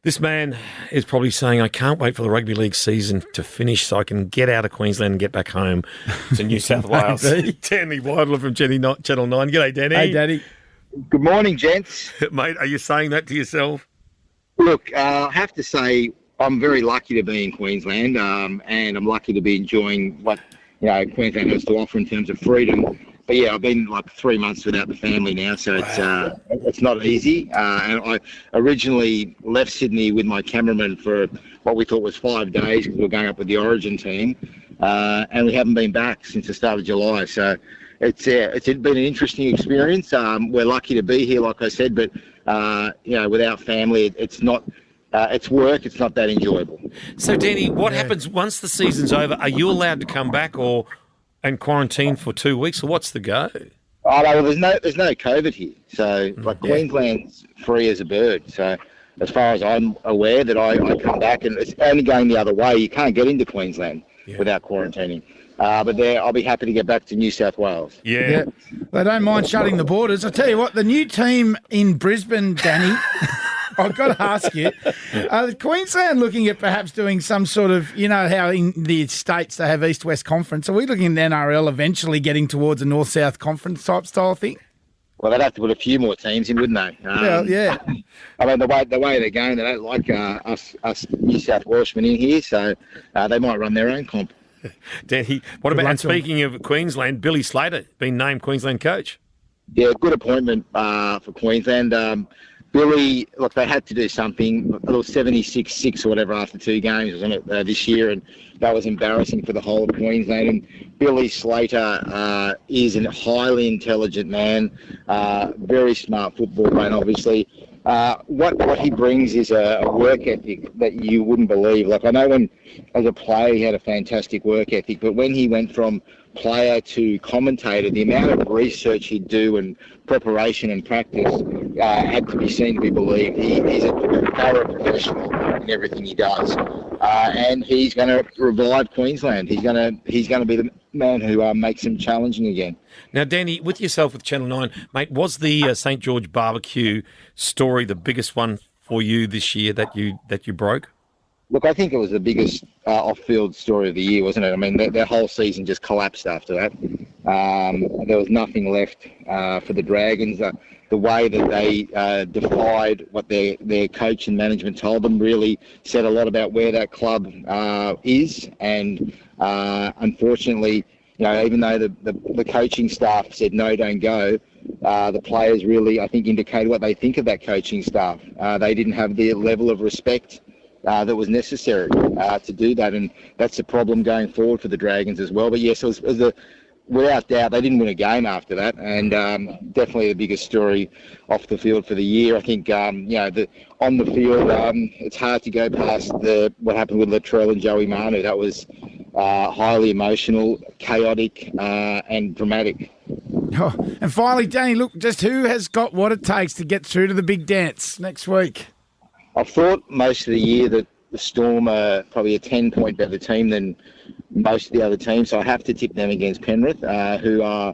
This man is probably saying, I can't wait for the rugby league season to finish so I can get out of Queensland and get back home to New South Wales. Danny Weidler from Channel 9. G'day, Danny. Hey, Daddy. Good morning, gents. Mate, are you saying that to yourself? Look, I have to say I'm very lucky to be in Queensland, and I'm lucky to be enjoying what Queensland has to offer in terms of freedom. But yeah, I've been like 3 months without the family now, so it's not easy. And I originally left Sydney with my cameraman for what we thought was 5 days because we were going up with the Origin team, and we haven't been back since the start of July. So it's been an interesting experience. We're lucky to be here, like I said, but without family, it's not. It's work. It's not that enjoyable. So, Danny, what happens once the season's over? Are you allowed to come back and quarantine for 2 weeks, or what's the go? Oh no, there's no COVID here, so Queensland's free as a bird. So as far as I'm aware, that I come back, and it's only going the other way. You can't get into Queensland without quarantining. But I'll be happy to get back to New South Wales. Yeah. They don't mind shutting the borders. I tell you what, the new team in Brisbane, Danny. I've got to ask you, Queensland looking at perhaps doing some sort of, how in the States they have East-West Conference. Are we looking at the NRL eventually getting towards a North-South Conference type style thing? Well, they'd have to put a few more teams in, wouldn't they? Yeah. I mean, the way they're going, they don't like us New South Welshmen in here, so they might run their own comp. Danny, what about, and speaking of Queensland, Billy Slater been named Queensland coach? Yeah, good appointment for Queensland. Billy, look, they had to do something. It was 76-6 or whatever after 2 games, wasn't it, this year? And that was embarrassing for the whole of Queensland. And Billy Slater is a highly intelligent man, very smart football man, obviously. What he brings is a work ethic that you wouldn't believe. Like, I know when, as a player, he had a fantastic work ethic, but when he went from player to commentator, the amount of research he'd do and preparation and practice had to be seen to be believed. He's a thorough professional in everything he does, and he's going to revive Queensland. He's going to be the man who makes them challenging again. Now, Danny, with yourself with Channel 9, mate, was the St. George barbecue story the biggest one for you this year that you broke? Look, I think it was the biggest off-field story of the year, wasn't it? I mean, their whole season just collapsed after that. There was nothing left for the Dragons. The way that they defied what their coach and management told them really said a lot about where that club is. And unfortunately, even though the coaching staff said, no, don't go, the players really, I think, indicated what they think of that coaching staff. They didn't have the level of respect that was necessary to do that, and that's a problem going forward for the Dragons as well. But yes, it was without doubt, they didn't win a game after that, and definitely the biggest story off the field for the year. I think on the field, it's hard to go past what happened with Latrell and Joey Manu. That was highly emotional, chaotic, and dramatic. Oh, and finally, Danny, look, just who has got what it takes to get through to the big dance next week? I've thought most of the year that the Storm are probably a 10-point better team than most of the other teams, so I have to tip them against Penrith, who are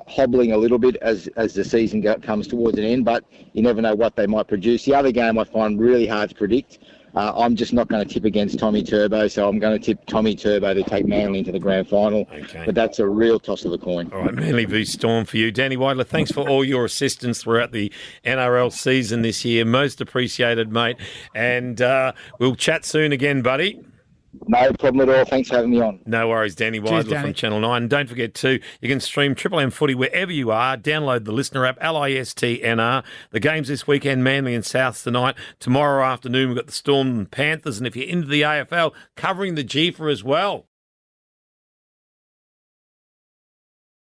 hobbling a little bit as the season comes towards an end, but you never know what they might produce. The other game I find really hard to predict. I'm just not going to tip against Tommy Turbo, so I'm going to tip Tommy Turbo to take Manly into the grand final. Okay. But that's a real toss of the coin. All right, Manly v Storm for you. Danny Weidler, thanks for all your assistance throughout the NRL season this year. Most appreciated, mate. And we'll chat soon again, buddy. No problem at all. Thanks for having me on. No worries, Danny Weidler from Channel 9. And don't forget, too, you can stream Triple M Footy wherever you are. Download the Listener app, LISTNR. The games this weekend, Manly and Souths tonight. Tomorrow afternoon, we've got the Storm and Panthers. And if you're into the AFL, covering the G for as well.